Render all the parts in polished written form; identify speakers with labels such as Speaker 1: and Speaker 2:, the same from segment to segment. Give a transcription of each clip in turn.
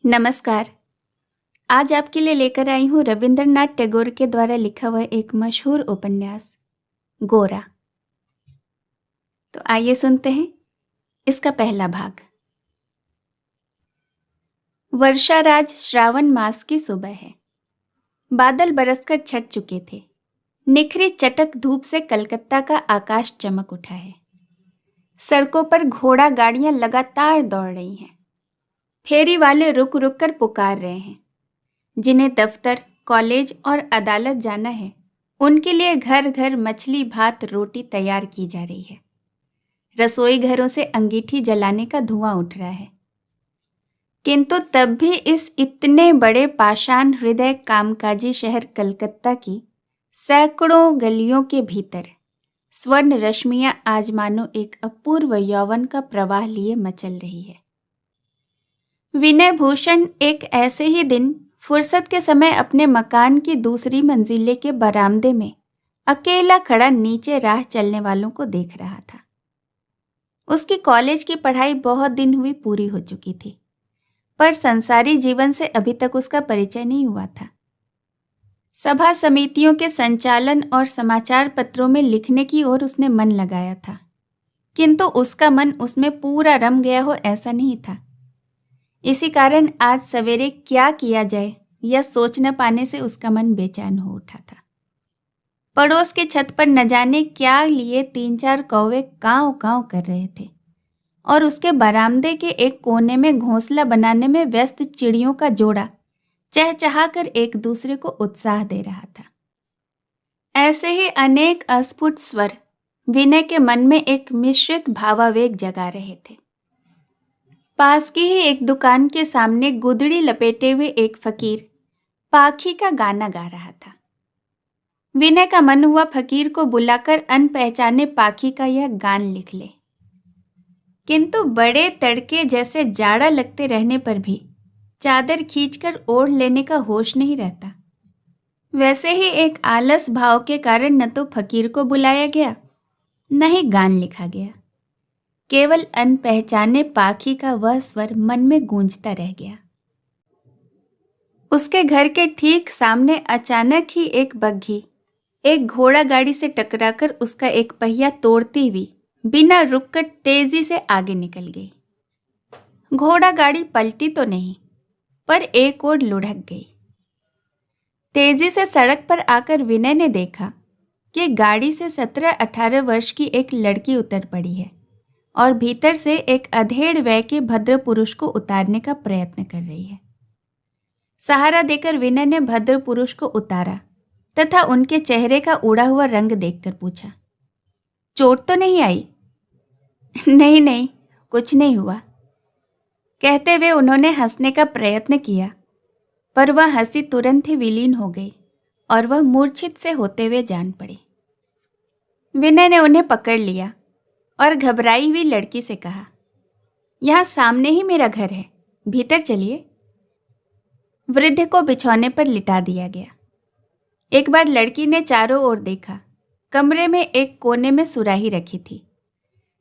Speaker 1: नमस्कार। आज आपके लिए लेकर आई हूँ रविंद्रनाथ टैगोर के द्वारा लिखा हुआ एक मशहूर उपन्यास गोरा। तो आइए सुनते हैं इसका पहला भाग। वर्षा राज श्रावण मास की सुबह है। बादल बरसकर छट चुके थे। निखरी चटक धूप से कलकत्ता का आकाश चमक उठा है। सड़कों पर घोड़ा गाड़ियां लगातार दौड़ रही हैं। फेरी वाले रुक रुक कर पुकार रहे हैं। जिन्हें दफ्तर, कॉलेज और अदालत जाना है, उनके लिए घर घर मछली भात रोटी तैयार की जा रही है। रसोई घरों से अंगीठी जलाने का धुआं उठ रहा है। किंतु तब भी इस इतने बड़े पाषाण हृदय कामकाजी शहर कलकत्ता की सैकड़ों गलियों के भीतर स्वर्ण रश्मियां आज मानो एक अपूर्व यौवन का प्रवाह लिए मचल रही है। विनय भूषण एक ऐसे ही दिन फुर्सत के समय अपने मकान की दूसरी मंजिले के बरामदे में अकेला खड़ा नीचे राह चलने वालों को देख रहा था। उसकी कॉलेज की पढ़ाई बहुत दिन हुई पूरी हो चुकी थी, पर संसारी जीवन से अभी तक उसका परिचय नहीं हुआ था। सभा समितियों के संचालन और समाचार पत्रों में लिखने की ओर उसने मन लगाया था, किंतु उसका मन उसमें पूरा रम गया हो ऐसा नहीं था। इसी कारण आज सवेरे क्या किया जाए यह सोच न पाने से उसका मन बेचैन हो उठा था। पड़ोस की छत पर न जाने क्या लिए 3-4 कौवे कांव कांव कर रहे थे और उसके बरामदे के एक कोने में घोंसला बनाने में व्यस्त चिड़ियों का जोड़ा चहचहाकर एक दूसरे को उत्साह दे रहा था। ऐसे ही अनेक अस्फुट स्वर विनय के मन में एक मिश्रित भावावेग जगा रहे थे। पास की ही एक दुकान के सामने गुदड़ी लपेटे हुए एक फकीर पाखी का गाना गा रहा था। विनय का मन हुआ फकीर को बुलाकर अनपहचाने पाखी का यह गान लिख ले, किंतु बड़े तड़के जैसे जाड़ा लगते रहने पर भी चादर खींचकर ओढ़ लेने का होश नहीं रहता। वैसे ही एक आलस भाव के कारण न तो फकीर को बुलाया गया, न ही गान लिखा गया। केवल अनपहचाने पाखी का वह स्वर मन में गूंजता रह गया। उसके घर के ठीक सामने अचानक ही एक बग्घी एक घोड़ा गाड़ी से टकराकर उसका एक पहिया तोड़ती हुई बिना रुककर तेजी से आगे निकल गई। घोड़ा गाड़ी पलटी तो नहीं, पर एक ओर लुढ़क गई। तेजी से सड़क पर आकर विनय ने देखा कि गाड़ी से 17-18 वर्ष की एक लड़की उतर पड़ी है और भीतर से एक अधेड़ वय के भद्र पुरुष को उतारने का प्रयत्न कर रही है। सहारा देकर विनय ने भद्र पुरुष को उतारा तथा उनके चेहरे का उड़ा हुआ रंग देखकर पूछा, चोट तो नहीं आई? नहीं नहीं, कुछ नहीं हुआ, कहते हुए उन्होंने हंसने का प्रयत्न किया, पर वह हंसी तुरंत ही विलीन हो गई और वह मूर्छित से होते हुए जान पड़ी। विनय ने उन्हें पकड़ लिया और घबराई हुई लड़की से कहा, यहाँ सामने ही मेरा घर है, भीतर चलिए। वृद्ध को बिछौने पर लिटा दिया गया। एक बार लड़की ने चारों ओर देखा। कमरे में एक कोने में सुराही रखी थी।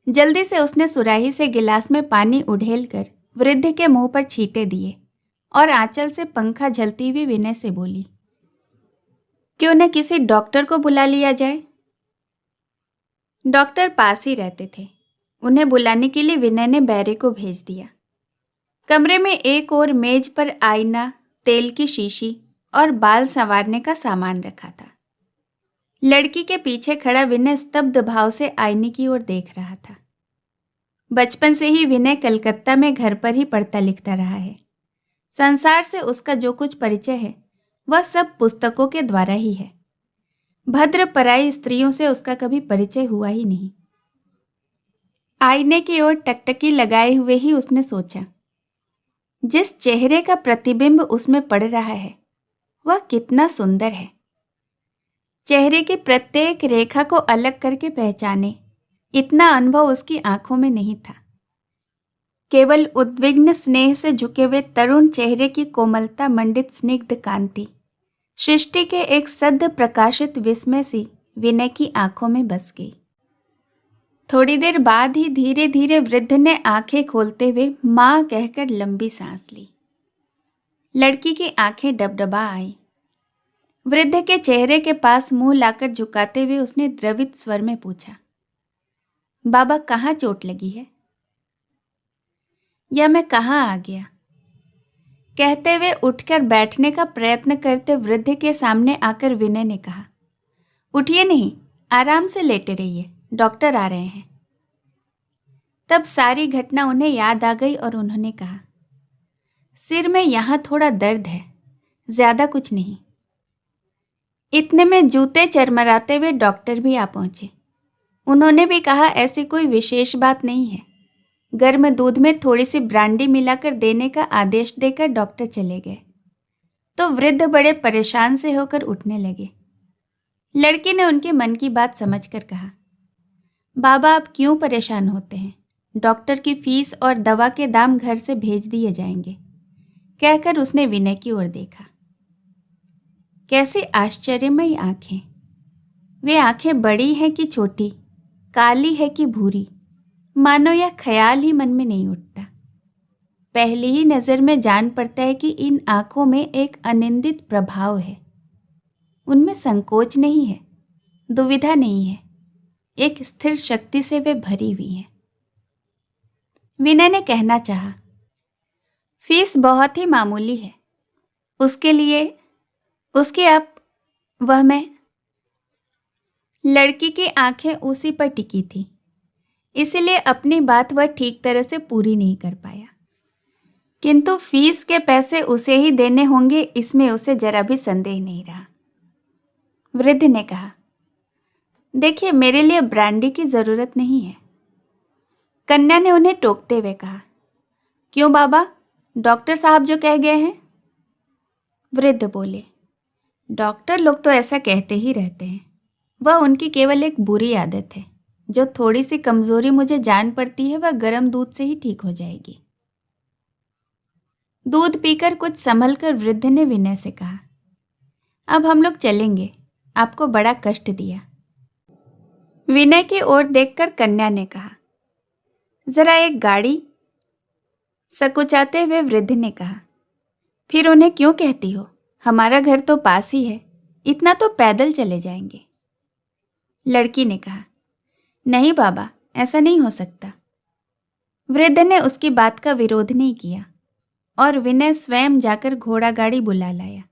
Speaker 1: जल्दी से उसने सुराही से गिलास में पानी उड़ेलकर वृद्ध के मुंह पर छींटे दिए और आंचल से पंखा झलती हुई विनय से बोली, क्यों न किसी डॉक्टर को बुला लिया जाए। डॉक्टर पास ही रहते थे। उन्हें बुलाने के लिए विनय ने बैरे को भेज दिया। कमरे में एक और मेज पर आईना, तेल की शीशी और बाल संवारने का सामान रखा था। लड़की के पीछे खड़ा विनय स्तब्ध भाव से आईने की ओर देख रहा था। बचपन से ही विनय कलकत्ता में घर पर ही पढ़ता लिखता रहा है। संसार से उसका जो कुछ परिचय है वह सब पुस्तकों के द्वारा ही है। भद्र पराई स्त्रियों से उसका कभी परिचय हुआ ही नहीं। आईने की ओर टकटकी लगाए हुए ही उसने सोचा, जिस चेहरे का प्रतिबिंब उसमें पड़ रहा है वह कितना सुंदर है। चेहरे की प्रत्येक रेखा को अलग करके पहचाने इतना अनुभव उसकी आंखों में नहीं था। केवल उद्विग्न स्नेह से झुके हुए तरुण चेहरे की कोमलता मंडित स्निग्ध कांति सृष्टि के एक सद्य प्रकाशित विस्मय सी विनय की आंखों में बस गई। थोड़ी देर बाद ही धीरे धीरे वृद्ध ने आंखें खोलते हुए माँ कहकर लंबी सांस ली। लड़की की आंखें डबडबा आईं। वृद्ध के चेहरे के पास मुंह लाकर झुकाते हुए उसने द्रवित स्वर में पूछा, बाबा कहाँ चोट लगी है? या मैं कहाँ आ गया? कहते हुए उठकर बैठने का प्रयत्न करते वृद्ध के सामने आकर विनय ने कहा, उठिए नहीं, आराम से लेटे रहिए, डॉक्टर आ रहे हैं। तब सारी घटना उन्हें याद आ गई और उन्होंने कहा, सिर में यहाँ थोड़ा दर्द है, ज्यादा कुछ नहीं। इतने में जूते चरमराते हुए डॉक्टर भी आ पहुंचे। उन्होंने भी कहा, ऐसी कोई विशेष बात नहीं है। गर्म दूध में थोड़ी सी ब्रांडी मिलाकर देने का आदेश देकर डॉक्टर चले गए। तो वृद्ध बड़े परेशान से होकर उठने लगे। लड़की ने उनके मन की बात समझकर कहा, बाबा आप क्यों परेशान होते हैं? डॉक्टर की फीस और दवा के दाम घर से भेज दिए जाएंगे, कहकर उसने विनय की ओर देखा। कैसी आश्चर्यमयी आंखें! वे आंखें बड़ी हैं कि छोटी, काली है कि भूरी, मानो यह ख्याल ही मन में नहीं उठता। पहली ही नजर में जान पड़ता है कि इन आंखों में एक अनिंदित प्रभाव है। उनमें संकोच नहीं है, दुविधा नहीं है, एक स्थिर शक्ति से वे भरी हुई हैं। विनय ने कहना चाहा, फीस बहुत ही मामूली है, उसके लिए उसके आप वह मैं। लड़की की आंखें उसी पर टिकी थी, इसलिए अपनी बात वह ठीक तरह से पूरी नहीं कर पाया। किंतु फीस के पैसे उसे ही देने होंगे, इसमें उसे जरा भी संदेह नहीं रहा। वृद्ध ने कहा, देखिए मेरे लिए ब्रांडी की जरूरत नहीं है। कन्या ने उन्हें टोकते हुए कहा, क्यों बाबा, डॉक्टर साहब जो कह गए हैं? वृद्ध बोले, डॉक्टर लोग तो ऐसा कहते ही रहते हैं, वह उनकी केवल एक बुरी आदत है। जो थोड़ी सी कमजोरी मुझे जान पड़ती है वह गर्म दूध से ही ठीक हो जाएगी। दूध पीकर कुछ संभल कर वृद्ध ने विनय से कहा, अब हम लोग चलेंगे, आपको बड़ा कष्ट दिया। विनय की ओर देखकर कन्या ने कहा, जरा एक गाड़ी। सकुचाते हुए वृद्ध ने कहा, फिर उन्हें क्यों कहती हो, हमारा घर तो पास ही है, इतना तो पैदल चले जाएंगे। लड़की ने कहा, नहीं बाबा, ऐसा नहीं हो सकता। वृद्ध ने उसकी बात का विरोध नहीं किया और विनय स्वयं जाकर घोड़ा गाड़ी बुला लाया।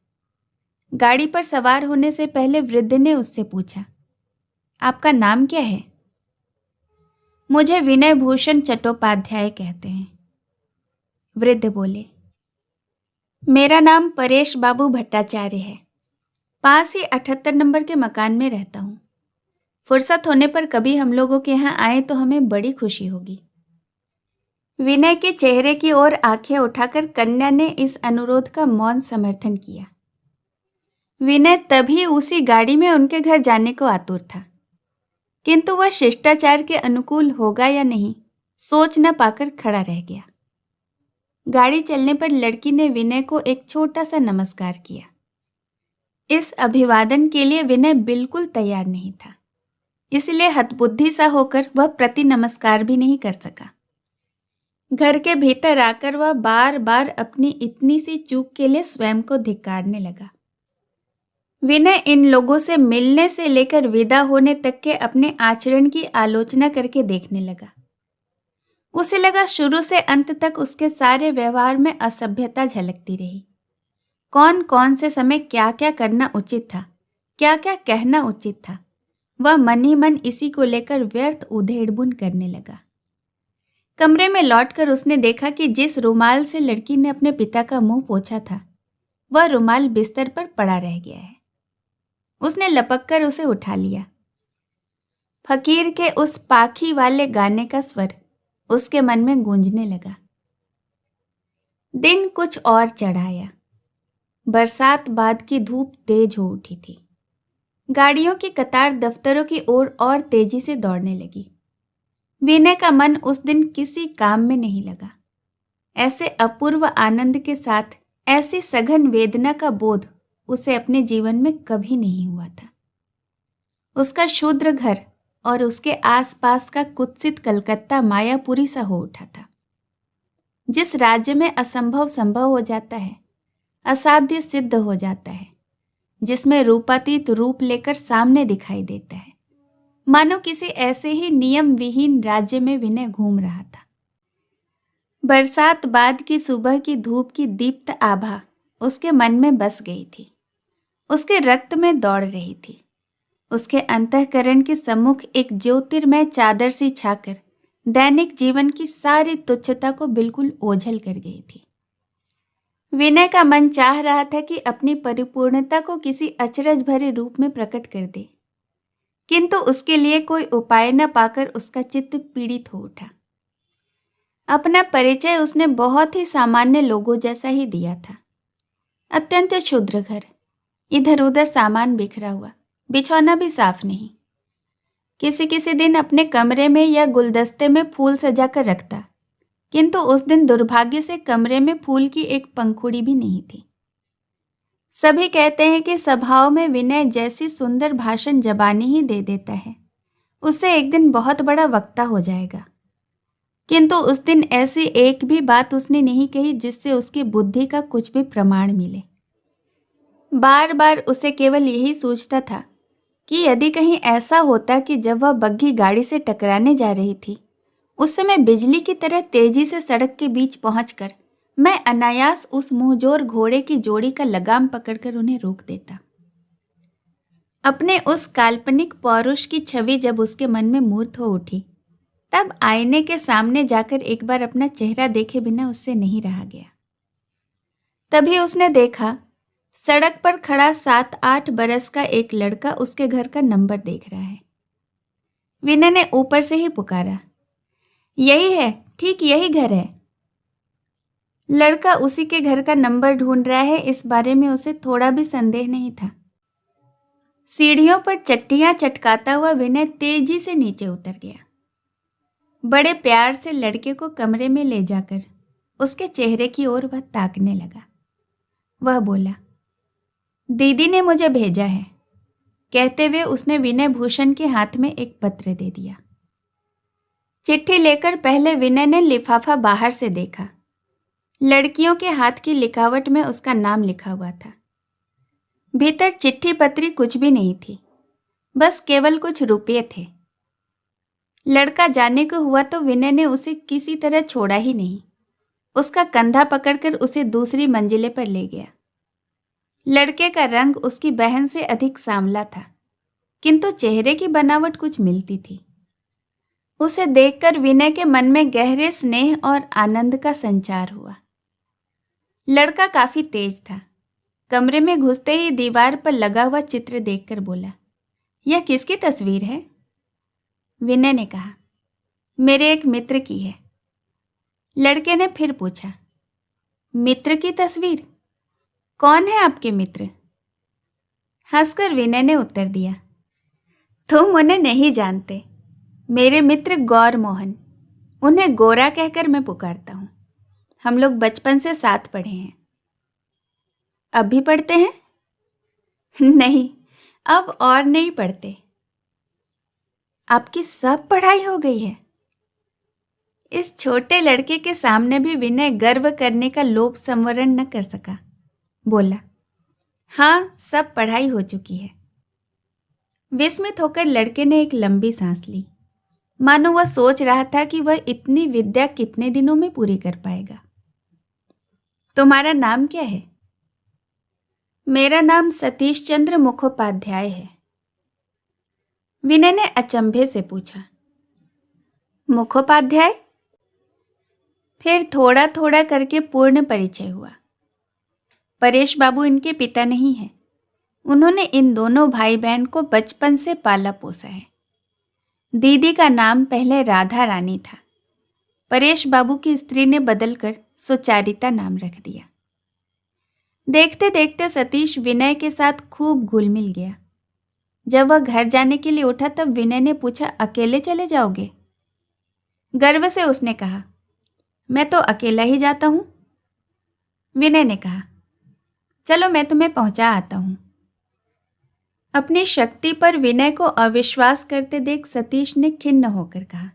Speaker 1: गाड़ी पर सवार होने से पहले वृद्ध ने उससे पूछा, आपका नाम क्या है? मुझे विनय भूषण चट्टोपाध्याय कहते हैं। वृद्ध बोले, मेरा नाम परेश बाबू भट्टाचार्य है, पास ही 78 नंबर के मकान में रहता हूँ। फुर्सत होने पर कभी हम लोगों के यहाँ आए तो हमें बड़ी खुशी होगी। विनय के चेहरे की ओर आंखें उठाकर कन्या ने इस अनुरोध का मौन समर्थन किया। विनय तभी उसी गाड़ी में उनके घर जाने को आतुर था, किंतु वह शिष्टाचार के अनुकूल होगा या नहीं सोच न पाकर खड़ा रह गया। गाड़ी चलने पर लड़की ने विनय को एक छोटा सा नमस्कार किया। इस अभिवादन के लिए विनय बिल्कुल तैयार नहीं था, इसलिए हतबुद्धि सा होकर वह प्रति नमस्कार भी नहीं कर सका। घर के भीतर आकर वह बार बार अपनी इतनी सी चूक के लिए स्वयं को धिक्कारने लगा। विनय इन लोगों से मिलने से लेकर विदा होने तक के अपने आचरण की आलोचना करके देखने लगा। उसे लगा शुरू से अंत तक उसके सारे व्यवहार में असभ्यता झलकती रही। कौन कौन से समय क्या क्या करना उचित था, क्या क्या कहना उचित था, वह मन ही मन इसी को लेकर व्यर्थ उधेड़बुन करने लगा। कमरे में लौटकर उसने देखा कि जिस रुमाल से लड़की ने अपने पिता का मुंह पोंछा था, वह रुमाल बिस्तर पर पड़ा रह गया है। उसने लपककर उसे उठा लिया। फकीर के उस पाखी वाले गाने का स्वर उसके मन में गूंजने लगा। दिन कुछ और चढ़ाया। बरसात बाद की धूप तेज हो उठी थी। गाड़ियों की कतार दफ्तरों की ओर और तेजी से दौड़ने लगी। विनय का मन उस दिन किसी काम में नहीं लगा। ऐसे अपूर्व आनंद के साथ ऐसी सघन वेदना का बोध उसे अपने जीवन में कभी नहीं हुआ था। उसका शूद्र घर और उसके आसपास का कुत्सित कलकत्ता मायापुरी सा हो उठा था। जिस राज्य में असंभव संभव हो जाता है, असाध्य सिद्ध हो जाता है, जिसमें रूपातीत रूप लेकर सामने दिखाई देता है, मानो किसी ऐसे ही नियम विहीन राज्य में विनय घूम रहा था। बरसात बाद की सुबह की धूप की दीप्त आभा उसके मन में बस गई थी, उसके रक्त में दौड़ रही थी। उसके अंतःकरण के सम्मुख एक ज्योतिर्मय चादर सी छाकर दैनिक जीवन की सारी तुच्छता को बिल्कुल ओझल कर गई थी। विनय का मन चाह रहा था कि अपनी परिपूर्णता को किसी अचरज भरे रूप में प्रकट कर दे, किंतु उसके लिए कोई उपाय न पाकर उसका चित्त पीड़ित हो उठा। अपना परिचय उसने बहुत ही सामान्य लोगों जैसा ही दिया था। अत्यंत क्षुद्र घर, इधर उधर सामान बिखरा हुआ, बिछौना भी साफ नहीं। किसी किसी दिन अपने कमरे में या गुलदस्ते में फूल सजाकर रखता, किंतु उस दिन दुर्भाग्य से कमरे में फूल की एक पंखुड़ी भी नहीं थी। सभी कहते हैं कि सभाओं में विनय जैसी सुंदर भाषण जबानी ही दे देता है, उससे एक दिन बहुत बड़ा वक्ता हो जाएगा, किंतु उस दिन ऐसी एक भी बात उसने नहीं कही जिससे उसकी बुद्धि का कुछ भी प्रमाण मिले। बार बार उसे केवल यही सोचता था कि यदि कहीं ऐसा होता कि जब वह बग्घी गाड़ी से टकराने जा रही थी, उस समय बिजली की तरह तेजी से सड़क के बीच पहुंचकर मैं अनायास उस मुंहजोर घोड़े की जोड़ी का लगाम पकड़कर उन्हें रोक देता। अपने उस काल्पनिक पौरुष की छवि जब उसके मन में मूर्त हो उठी, तब आईने के सामने जाकर एक बार अपना चेहरा देखे बिना उससे नहीं रहा गया। तभी उसने देखा, सड़क पर खड़ा 7-8 बरस का एक लड़का उसके घर का नंबर देख रहा है। विनय ने ऊपर से ही पुकारा, यही है, ठीक यही घर है। लड़का उसी के घर का नंबर ढूंढ रहा है, इस बारे में उसे थोड़ा भी संदेह नहीं था। सीढ़ियों पर चट्टियां चटकाता हुआ विनय तेजी से नीचे उतर गया। बड़े प्यार से लड़के को कमरे में ले जाकर उसके चेहरे की ओर वह ताकने लगा। वह बोला, दीदी ने मुझे भेजा है। कहते हुए उसने विनय भूषण के हाथ में एक पत्र दे दिया। चिट्ठी लेकर पहले विनय ने लिफाफा बाहर से देखा। लड़कियों के हाथ की लिखावट में उसका नाम लिखा हुआ था। भीतर चिट्ठी पत्री कुछ भी नहीं थी, बस केवल कुछ रुपये थे। लड़का जाने को हुआ तो विनय ने उसे किसी तरह छोड़ा ही नहीं। उसका कंधा पकड़कर उसे दूसरी मंजिले पर ले गया। लड़के का रंग उसकी बहन से अधिक सांवला था, किंतु चेहरे की बनावट कुछ मिलती थी। उसे देखकर विनय के मन में गहरे स्नेह और आनंद का संचार हुआ। लड़का काफी तेज था। कमरे में घुसते ही दीवार पर लगा हुआ चित्र देखकर बोला, यह किसकी तस्वीर है? विनय ने कहा, मेरे एक मित्र की है। लड़के ने फिर पूछा, मित्र की तस्वीर? कौन है आपके मित्र? हंसकर विनय ने उत्तर दिया, तुम उन्हें नहीं जानते। मेरे मित्र गौर मोहन, उन्हें गोरा कहकर मैं पुकारता हूं। हम लोग बचपन से साथ पढ़े हैं। अब भी पढ़ते हैं? नहीं, अब और नहीं पढ़ते। आपकी सब पढ़ाई हो गई है? इस छोटे लड़के के सामने भी विनय गर्व करने का लोभ संवरण न कर सका। बोला, हाँ, सब पढ़ाई हो चुकी है। विस्मित होकर लड़के ने एक लंबी सांस ली, मानो वह सोच रहा था कि वह इतनी विद्या कितने दिनों में पूरी कर पाएगा। तुम्हारा नाम क्या है? मेरा नाम सतीश चंद्र मुखोपाध्याय है। विनय ने अचंभे से पूछा, मुखोपाध्याय? फिर थोड़ा थोड़ा करके पूर्ण परिचय हुआ। परेश बाबू इनके पिता नहीं हैं। उन्होंने इन दोनों भाई बहन को बचपन से पाला पोसा है। दीदी का नाम पहले राधा रानी था। परेश बाबू की स्त्री ने बदलकर सुचारिता नाम रख दिया। देखते देखते सतीश विनय के साथ खूब घुल मिल गया। जब वह घर जाने के लिए उठा तब विनय ने पूछा, अकेले चले जाओगे? गर्व से उसने कहा, मैं तो अकेला ही जाता हूं। विनय ने कहा, चलो मैं तुम्हें पहुंचा आता हूं। अपनी शक्ति पर विनय को अविश्वास करते देख सतीश ने खिन्न होकर कहा,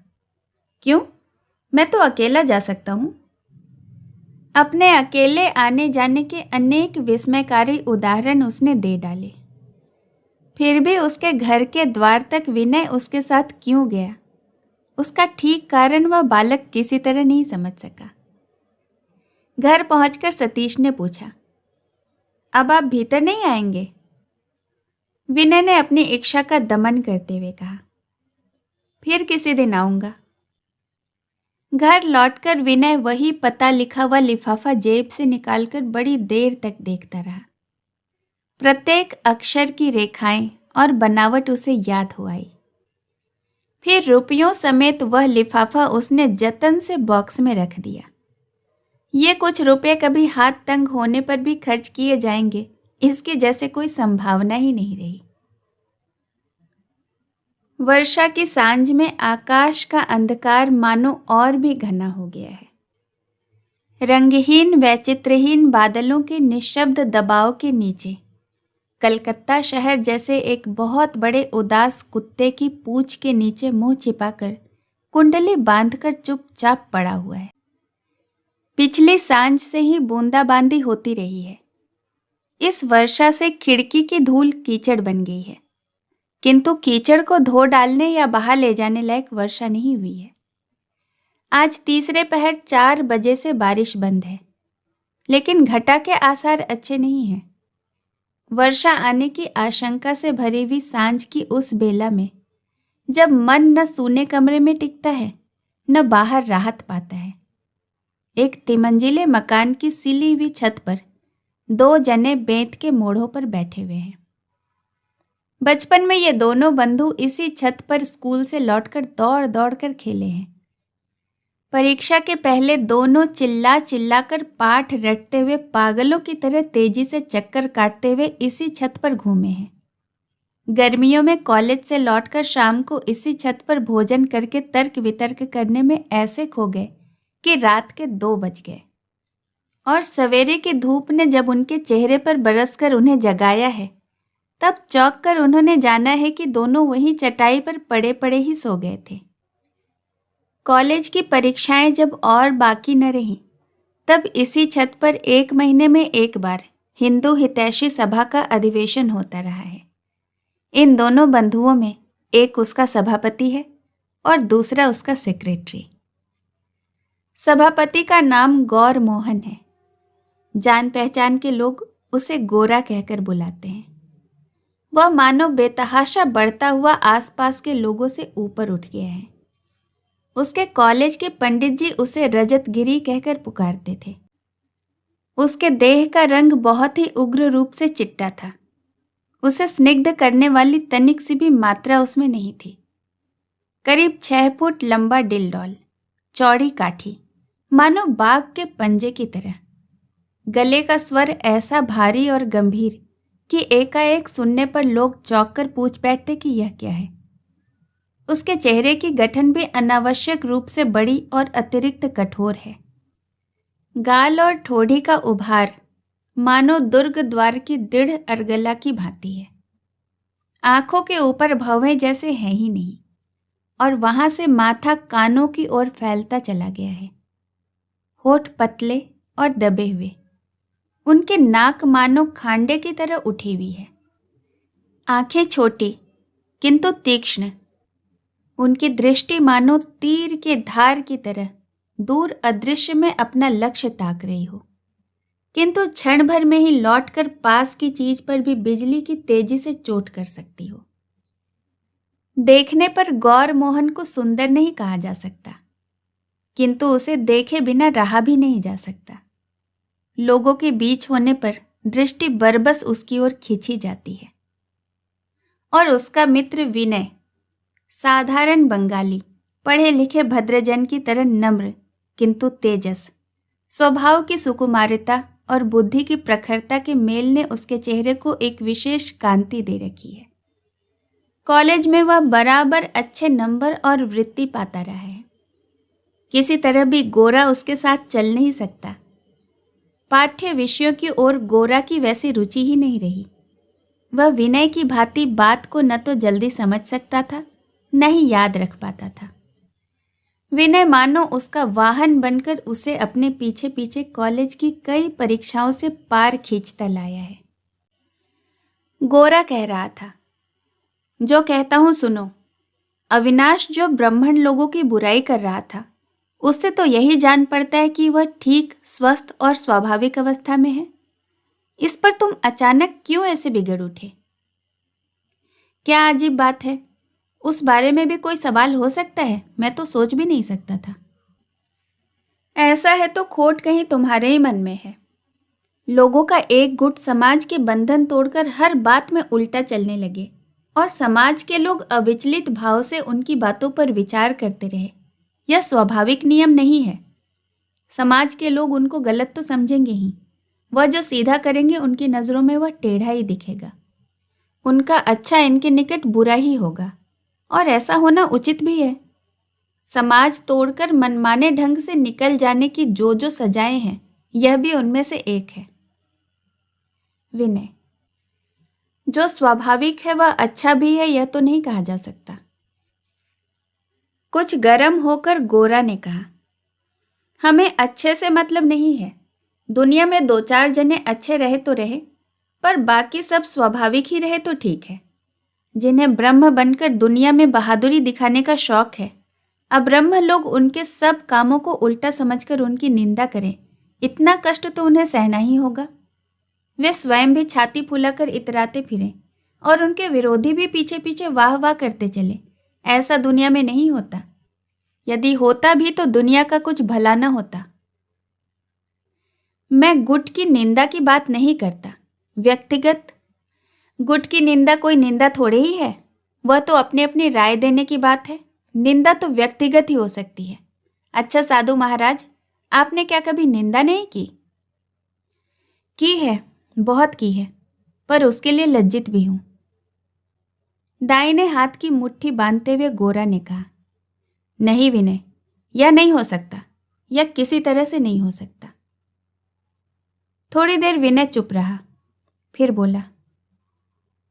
Speaker 1: क्यों? मैं तो अकेला जा सकता हूं। अपने अकेले आने जाने के अनेक विस्मयकारी उदाहरण उसने दे डाले। फिर भी उसके घर के द्वार तक विनय उसके साथ क्यों गया, उसका ठीक कारण वह बालक किसी तरह नहीं समझ सका। घर पहुंचकर सतीश ने पूछा, अब आप भीतर नहीं आएंगे? विनय ने अपनी इच्छा का दमन करते हुए कहा, फिर किसी दिन आऊंगा। घर लौटकर विनय वही पता लिखा हुआ लिफाफा जेब से निकालकर बड़ी देर तक देखता रहा। प्रत्येक अक्षर की रेखाएं और बनावट उसे याद हो आई। फिर रुपयों समेत वह लिफाफा उसने जतन से बॉक्स में रख दिया। ये कुछ रुपए कभी हाथ तंग होने पर भी खर्च किए जाएंगे, इसकी जैसे कोई संभावना ही नहीं रही। वर्षा की सांझ में आकाश का अंधकार मानो और भी घना हो गया है। रंगहीन वैचित्रहीन बादलों के निशब्द दबाव के नीचे कलकत्ता शहर जैसे एक बहुत बड़े उदास कुत्ते की पूंछ के नीचे मुंह छिपाकर कुंडली बांधकर चुपचाप पड़ा हुआ है। पिछली सांझ से ही बूंदाबांदी होती रही है। इस वर्षा से खिड़की की धूल कीचड़ बन गई है, किंतु कीचड़ को धो डालने या बहा ले जाने लायक वर्षा नहीं हुई है। आज तीसरे पहर 4 बजे से बारिश बंद है, लेकिन घटा के आसार अच्छे नहीं हैं। वर्षा आने की आशंका से भरी हुई सांझ की उस बेला में, जब मन न सूने कमरे में टिकता है न बाहर राहत पाता है, एक तिमंजिले मकान की सिली हुई छत पर 2 जने बेंत के मोड़ों पर बैठे हुए हैं। बचपन में ये दोनों बंधु इसी छत पर स्कूल से लौटकर दौड़ दौड़ कर खेले हैं। परीक्षा के पहले दोनों चिल्ला चिल्ला कर पाठ रटते हुए पागलों की तरह तेजी से चक्कर काटते हुए इसी छत पर घूमे हैं। गर्मियों में कॉलेज से लौटकर शाम को इसी छत पर भोजन करके तर्क वितर्क करने में ऐसे खो गए कि रात के 2 बज गए। और सवेरे की धूप ने जब उनके चेहरे पर बरसकर उन्हें जगाया है, तब चौंक कर उन्होंने जाना है कि दोनों वहीं चटाई पर पड़े पड़े ही सो गए थे। कॉलेज की परीक्षाएं जब और बाकी न रहीं, तब इसी छत पर 1 महीने में एक बार हिंदू हितैषी सभा का अधिवेशन होता रहा है। इन दोनों बंधुओं में एक उसका सभापति है और दूसरा उसका सेक्रेटरी। सभापति का नाम गौर मोहन है। जान पहचान के लोग उसे गोरा कहकर बुलाते हैं। वह मानो बेतहाशा बढ़ता हुआ आसपास के लोगों से ऊपर उठ गया है। उसके कॉलेज के पंडित जी उसे रजतगिरी कहकर पुकारते थे। उसके देह का रंग बहुत ही उग्र रूप से चिट्टा था। उसे स्निग्ध करने वाली तनिक सी भी मात्रा उसमें नहीं थी। करीब 6 फुट लंबा डिलडॉल, चौड़ी काठी, मानो बाघ के पंजे की तरह। गले का स्वर ऐसा भारी और गंभीर कि एकाएक सुनने पर लोग चौंक कर पूछ बैठते कि यह क्या है। उसके चेहरे की गठन भी अनावश्यक रूप से बड़ी और अतिरिक्त कठोर है। गाल और ठोड़ी का उभार मानो दुर्ग द्वार की दृढ़ अर्गला की भांति है। आंखों के ऊपर भवें जैसे है ही नहीं, और वहां से माथा कानों की ओर फैलता चला गया है। होठ पतले और दबे हुए, उनके नाक मानो खांडे की तरह उठी हुई है। आंखें छोटी किंतु तीक्ष्ण, उनकी दृष्टि मानो तीर के धार की तरह दूर अदृश्य में अपना लक्ष्य ताक रही हो, किंतु क्षण भर में ही लौटकर पास की चीज पर भी बिजली की तेजी से चोट कर सकती हो। देखने पर गौर मोहन को सुंदर नहीं कहा जा सकता, किंतु उसे देखे बिना रहा भी नहीं जा सकता। लोगों के बीच होने पर दृष्टि बरबस उसकी ओर खींची जाती है। और उसका मित्र विनय, साधारण बंगाली, पढ़े लिखे भद्रजन की तरह नम्र किंतु तेजस, स्वभाव की सुकुमारता और बुद्धि की प्रखरता के मेल ने उसके चेहरे को एक विशेष कांति दे रखी है। कॉलेज में वह बराबर अच्छे नंबर और वृत्ति पाता रहा है। किसी तरह भी गोरा उसके साथ चल नहीं सकता। पाठ्य विषयों की ओर गोरा की वैसी रुचि ही नहीं रही। वह विनय की भांति बात को न तो जल्दी समझ सकता था, न ही याद रख पाता था। विनय मानो उसका वाहन बनकर उसे अपने पीछे पीछे कॉलेज की कई परीक्षाओं से पार खींचता लाया है। गोरा कह रहा था, जो कहता हूं सुनो। अविनाश जो ब्राह्मण लोगों की बुराई कर रहा था, उससे तो यही जान पड़ता है कि वह ठीक, स्वस्थ और स्वाभाविक अवस्था में है। इस पर तुम अचानक क्यों ऐसे बिगड़ उठे? क्या अजीब बात है? उस बारे में भी कोई सवाल हो सकता है? मैं तो सोच भी नहीं सकता था। ऐसा है तो खोट कहीं तुम्हारे ही मन में है। लोगों का एक गुट समाज के बंधन तोड़कर हर बात में उल्टा चलने लगे और समाज के लोग अविचलित भाव से उनकी बातों पर विचार करते रहे। यह स्वाभाविक नियम नहीं है। समाज के लोग उनको गलत तो समझेंगे ही। वह जो सीधा करेंगे उनकी नज़रों में वह टेढ़ा ही दिखेगा। उनका अच्छा इनके निकट बुरा ही होगा, और ऐसा होना उचित भी है। समाज तोड़कर मनमाने ढंग से निकल जाने की जो जो सजाएं हैं, यह भी उनमें से एक है। विनय, जो स्वाभाविक है वह अच्छा भी है, यह तो नहीं कहा जा सकता। कुछ गर्म होकर गोरा ने कहा, हमें अच्छे से मतलब नहीं है। दुनिया में दो चार जने अच्छे रहे तो रहे, पर बाकी सब स्वाभाविक ही रहे तो ठीक है। जिन्हें ब्रह्म बनकर दुनिया में बहादुरी दिखाने का शौक है, अब्रह्म लोग उनके सब कामों को उल्टा समझकर उनकी निंदा करें, इतना कष्ट तो उन्हें सहना ही होगा। वे स्वयं भी छाती फुलाकर इतराते फिरें और उनके विरोधी भी पीछे पीछे वाह वाह करते चले। ऐसा दुनिया में नहीं होता। यदि होता भी तो दुनिया का कुछ भला न होता। मैं गुट की निंदा की बात नहीं करता। व्यक्तिगत गुट की निंदा कोई निंदा थोड़े ही है। वह तो अपनी अपनी राय देने की बात है। निंदा तो व्यक्तिगत ही हो सकती है। अच्छा साधु महाराज, आपने क्या कभी निंदा नहीं की? की है, बहुत की है, पर उसके लिए लज्जित भी हूं। दाहिने हाथ की मुट्ठी बांधते हुए गोरा ने कहा, नहीं विनय, यह नहीं हो सकता। यह किसी तरह से नहीं हो सकता। थोड़ी देर विनय चुप रहा, फिर बोला,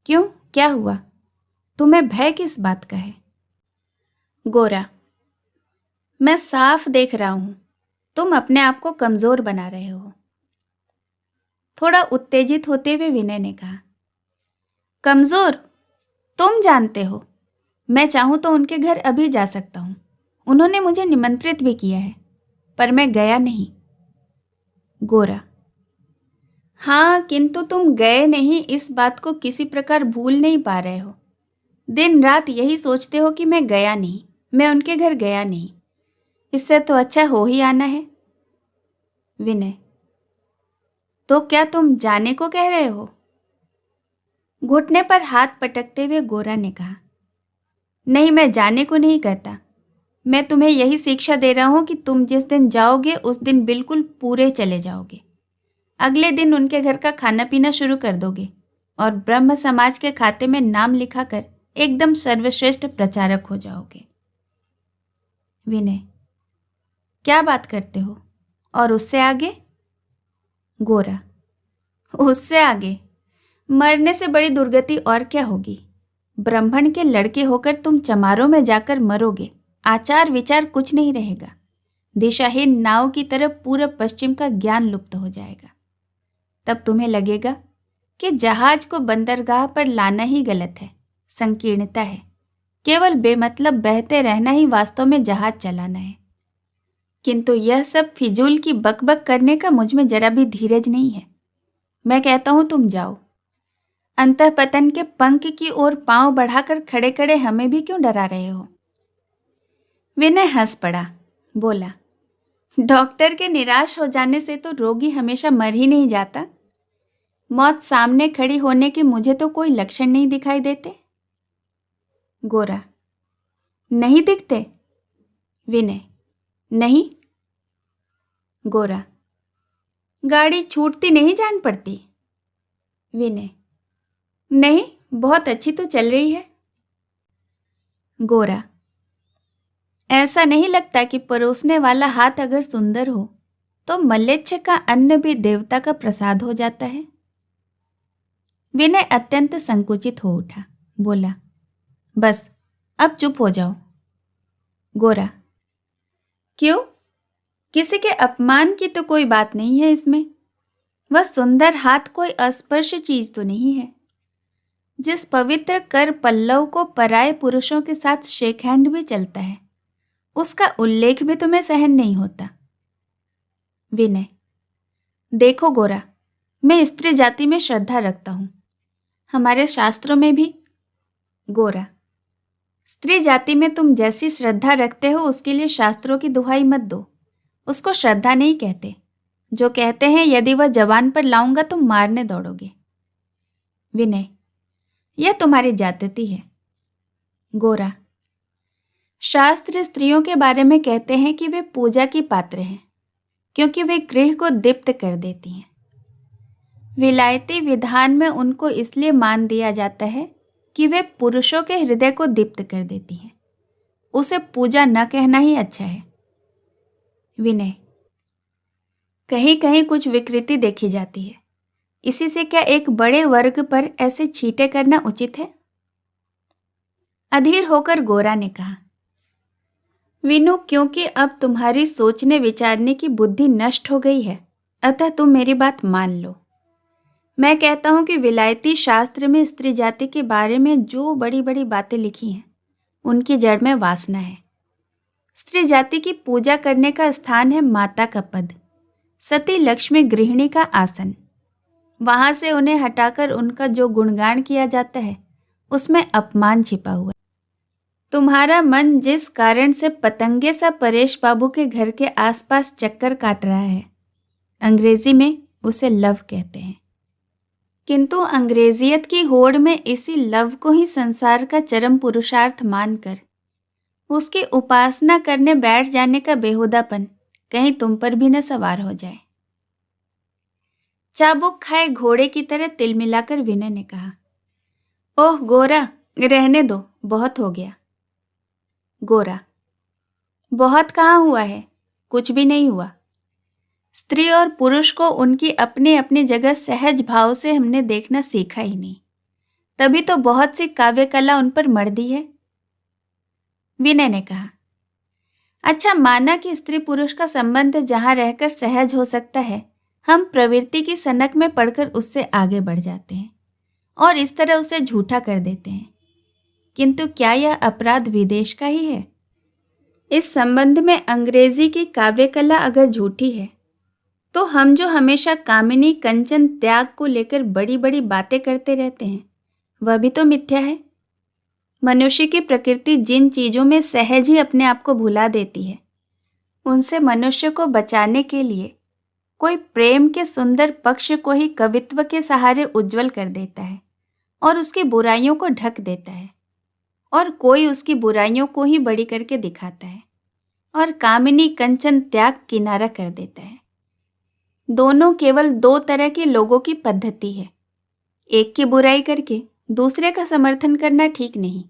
Speaker 1: क्यों, क्या हुआ? तुम्हें भय किस बात का है? गोरा, मैं साफ देख रहा हूं, तुम अपने आप को कमजोर बना रहे हो। थोड़ा उत्तेजित होते हुए विनय ने कहा, कमजोर? तुम जानते हो, मैं चाहूं तो उनके घर अभी जा सकता हूं। उन्होंने मुझे निमंत्रित भी किया है, पर मैं गया नहीं। गोरा, हाँ, किंतु तुम गए नहीं, इस बात को किसी प्रकार भूल नहीं पा रहे हो। दिन रात यही सोचते हो कि मैं गया नहीं, मैं उनके घर गया नहीं। इससे तो अच्छा हो ही आना है। विनय, तो क्या तुम जाने को कह रहे हो? घुटने पर हाथ पटकते हुए गोरा ने कहा, नहीं, मैं जाने को नहीं कहता। मैं तुम्हें यही शिक्षा दे रहा हूं कि तुम जिस दिन जाओगे उस दिन बिल्कुल पूरे चले जाओगे। अगले दिन उनके घर का खाना पीना शुरू कर दोगे और ब्रह्म समाज के खाते में नाम लिखाकर एकदम सर्वश्रेष्ठ प्रचारक हो जाओगे। विनय, क्या बात करते हो? और उससे आगे? गोरा, उससे आगे मरने से बड़ी दुर्गति और क्या होगी? ब्राह्मण के लड़के होकर तुम चमारों में जाकर मरोगे। आचार विचार कुछ नहीं रहेगा। दिशाहीन नाव की तरह पूरब पश्चिम का ज्ञान लुप्त हो जाएगा। तब तुम्हें लगेगा कि जहाज को बंदरगाह पर लाना ही गलत है, संकीर्णता है। केवल बेमतलब बहते रहना ही वास्तव में जहाज चलाना है। किंतु यह सब फिजूल की बकबक करने का मुझ में जरा भी धीरज नहीं है। मैं कहता हूं तुम जाओ। अंतःपतन के पंख की ओर पांव बढ़ाकर खड़े खड़े हमें भी क्यों डरा रहे हो? विनय हंस पड़ा, बोला, डॉक्टर के निराश हो जाने से तो रोगी हमेशा मर ही नहीं जाता। मौत सामने खड़ी होने के मुझे तो कोई लक्षण नहीं दिखाई देते। गोरा, नहीं दिखते? विनय, नहीं। गोरा, गाड़ी छूटती नहीं जान पड़ती? विनय, नहीं, बहुत अच्छी तो चल रही है। गोरा, ऐसा नहीं लगता कि परोसने वाला हाथ अगर सुंदर हो तो मलेच्छ का अन्न भी देवता का प्रसाद हो जाता है। विनय अत्यंत संकुचित हो उठा, बोला, बस अब चुप हो जाओ। गोरा, क्यों? किसी के अपमान की तो कोई बात नहीं है इसमें। वह सुंदर हाथ कोई अस्पर्श चीज तो नहीं है। जिस पवित्र कर पल्लव को पराये पुरुषों के साथ शेक हैंड भी चलता है, उसका उल्लेख भी तुम्हें सहन नहीं होता। विनय, देखो गोरा, मैं स्त्री जाति में श्रद्धा रखता हूं, हमारे शास्त्रों में भी। गोरा, स्त्री जाति में तुम जैसी श्रद्धा रखते हो उसके लिए शास्त्रों की दुहाई मत दो। उसको श्रद्धा नहीं कहते। जो कहते हैं यदि वह जबान पर लाऊंगा तुम मारने दौड़ोगे। विनय, यह तुम्हारी जाति है। गोरा, शास्त्र स्त्रियों के बारे में कहते हैं कि वे पूजा की पात्र हैं, क्योंकि वे गृह को दीप्त कर देती हैं। विलायती विधान में उनको इसलिए मान दिया जाता है कि वे पुरुषों के हृदय को दीप्त कर देती हैं। उसे पूजा न कहना ही अच्छा है। विनय, कहीं कहीं कुछ विकृति देखी जाती है, इसी से क्या एक बड़े वर्ग पर ऐसे छींटे करना उचित है? अधीर होकर गोरा ने कहा, विनु, क्योंकि अब तुम्हारी सोचने विचारने की बुद्धि नष्ट हो गई है, अतः तुम मेरी बात मान लो। मैं कहता हूं कि विलायती शास्त्र में स्त्री जाति के बारे में जो बड़ी बड़ी बातें लिखी हैं, उनकी जड़ में वासना है। स्त्री जाति की पूजा करने का स्थान है माता का पद, सती लक्ष्मी गृहिणी का आसन। वहां से उन्हें हटाकर उनका जो गुणगान किया जाता है, उसमें अपमान छिपा हुआ है। तुम्हारा मन जिस कारण से पतंगे सा परेश बाबू के घर के आसपास चक्कर काट रहा है, अंग्रेजी में उसे लव कहते हैं। किंतु अंग्रेजियत की होड़ में इसी लव को ही संसार का चरम पुरुषार्थ मानकर उसकी उपासना करने बैठ जाने का बेहुदापन कहीं तुम पर भी न सवार हो जाए। चाबुक खाए घोड़े की तरह तिल मिलाकर विनय ने कहा, ओह गोरा, रहने दो, बहुत हो गया। गोरा, बहुत कहाँ हुआ है, कुछ भी नहीं हुआ। स्त्री और पुरुष को उनकी अपनी अपनी जगह सहज भाव से हमने देखना सीखा ही नहीं, तभी तो बहुत सी काव्य कला उन पर मर्दी है। विनय ने कहा, अच्छा, माना कि स्त्री पुरुष का संबंध जहां रहकर सहज हो सकता है, हम प्रवृत्ति की सनक में पड़कर उससे आगे बढ़ जाते हैं और इस तरह उसे झूठा कर देते हैं। किंतु क्या यह अपराध विदेश का ही है? इस संबंध में अंग्रेजी की काव्य कला अगर झूठी है, तो हम जो हमेशा कामिनी कंचन त्याग को लेकर बड़ी बड़ी बातें करते रहते हैं, वह भी तो मिथ्या है। मनुष्य की प्रकृति जिन चीजों में सहज ही अपने आप को भुला देती है, उनसे मनुष्य को बचाने के लिए कोई प्रेम के सुंदर पक्ष को ही कवित्व के सहारे उज्जवल कर देता है और उसकी बुराइयों को ढक देता है, और कोई उसकी बुराइयों को ही बड़ी करके दिखाता है और कामिनी कंचन त्याग किनारा कर देता है। दोनों केवल दो तरह के लोगों की पद्धति है। एक की बुराई करके दूसरे का समर्थन करना ठीक नहीं।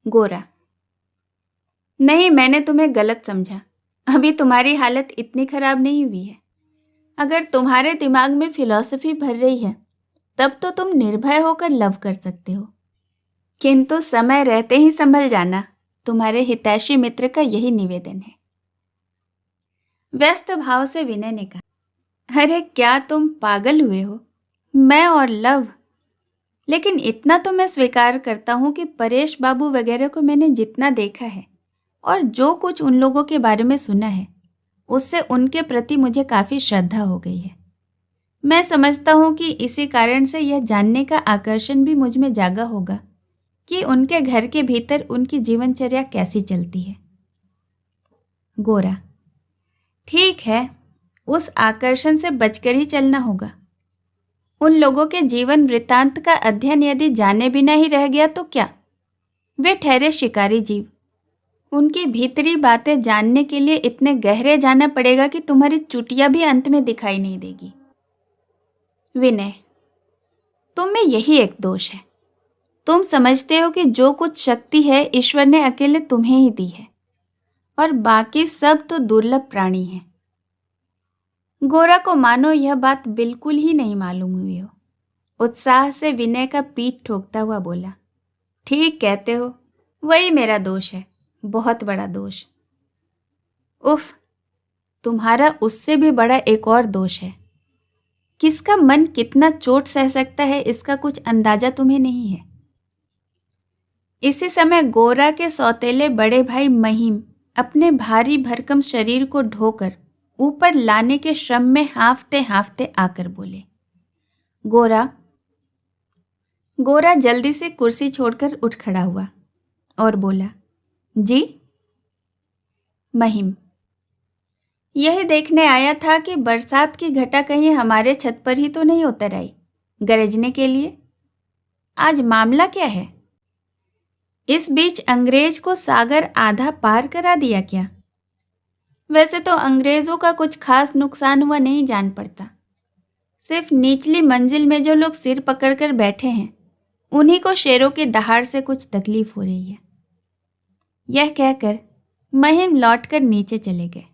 Speaker 1: गोरा, नहीं, मैंने तुम्हें गलत समझा। अभी तुम्हारी हालत इतनी खराब नहीं हुई है। अगर तुम्हारे दिमाग में फिलॉसफी भर रही है, तब तो तुम निर्भय होकर लव कर सकते हो, किंतु समय रहते ही संभल जाना। तुम्हारे हितैषी मित्र का यही निवेदन है। व्यस्त भाव से विनय ने कहा, अरे क्या तुम पागल हुए हो? मैं और लव? लेकिन इतना तो मैं स्वीकार करता हूं कि परेश बाबू वगैरह को मैंने जितना देखा है और जो कुछ उन लोगों के बारे में सुना है, उससे उनके प्रति मुझे काफ़ी श्रद्धा हो गई है। मैं समझता हूं कि इसी कारण से यह जानने का आकर्षण भी मुझ में जागा होगा कि उनके घर के भीतर उनकी जीवनचर्या कैसी चलती है। गोरा, ठीक है, उस आकर्षण से बचकर ही चलना होगा। उन लोगों के जीवन वृत्तांत का अध्ययन यदि जाने बिना ही रह गया तो क्या? वे ठहरे शिकारी जीव। उनकी भीतरी बातें जानने के लिए इतने गहरे जाना पड़ेगा कि तुम्हारी चुटिया भी अंत में दिखाई नहीं देगी। विनय, तुम में यही एक दोष है। तुम समझते हो कि जो कुछ शक्ति है ईश्वर ने अकेले तुम्हें ही दी है और बाकी सब तो दुर्लभ प्राणी हैं। गोरा को मानो यह बात बिल्कुल ही नहीं मालूम हुई हो। उत्साह से विनय का पीठ ठोकता हुआ बोला, ठीक कहते हो, वही मेरा दोष है, बहुत बड़ा दोष। उफ, तुम्हारा उससे भी बड़ा एक और दोष है। किसका मन कितना चोट सह सकता है इसका कुछ अंदाजा तुम्हें नहीं है। इसी समय गोरा के सौतेले बड़े भाई महिम अपने भारी भरकम शरीर को ढोकर ऊपर लाने के श्रम में हांफते हांफते आकर बोले। गोरा जल्दी से कुर्सी छोड़कर उठ खड़ा हुआ और बोला, जी? महिम, यही देखने आया था कि बरसात की घटा कहीं हमारे छत पर ही तो नहीं उतर आई गरजने के लिए। आज मामला क्या है? इस बीच अंग्रेज को सागर आधा पार करा दिया क्या? वैसे तो अंग्रेजों का कुछ खास नुकसान हुआ नहीं जान पड़ता। सिर्फ निचली मंजिल में जो लोग सिर पकड़कर बैठे हैं उन्हीं को शेरों की दहाड़ से कुछ तकलीफ हो रही है। यह कहकर महिम लौटकर नीचे चले गए।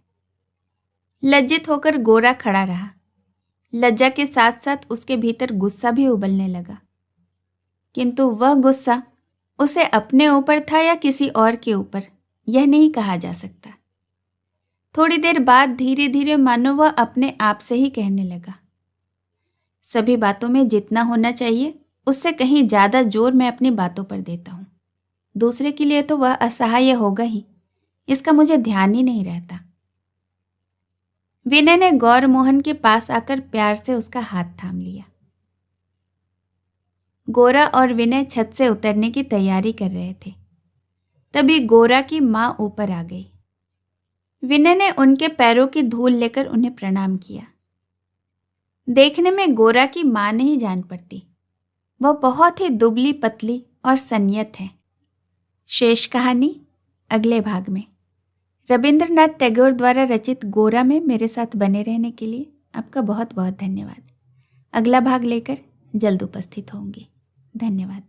Speaker 1: लज्जित होकर गोरा खड़ा रहा। लज्जा के साथ साथ उसके भीतर गुस्सा भी उबलने लगा, किंतु वह गुस्सा उसे अपने ऊपर था या किसी और के ऊपर, यह नहीं कहा जा सकता। थोड़ी देर बाद धीरे धीरे मानो वह अपने आप से ही कहने लगा, सभी बातों में जितना होना चाहिए उससे कहीं ज़्यादा जोर मैं अपनी बातों पर देता हूँ। दूसरे के लिए तो वह असहाय होगा ही, इसका मुझे ध्यान ही नहीं रहता। विनय ने गौर मोहन के पास आकर प्यार से उसका हाथ थाम लिया। गोरा और विनय छत से उतरने की तैयारी कर रहे थे। तभी गोरा की माँ ऊपर आ गई। विनय ने उनके पैरों की धूल लेकर उन्हें प्रणाम किया। देखने में गोरा की माँ नहीं जान पड़ती। वह बहुत ही दुबली पतली और संयत है। शेष कहानी अगले भाग में। रविंद्रनाथ टैगोर द्वारा रचित गोरा में मेरे साथ बने रहने के लिए आपका बहुत बहुत धन्यवाद। अगला भाग लेकर जल्द उपस्थित होंगी। धन्यवाद।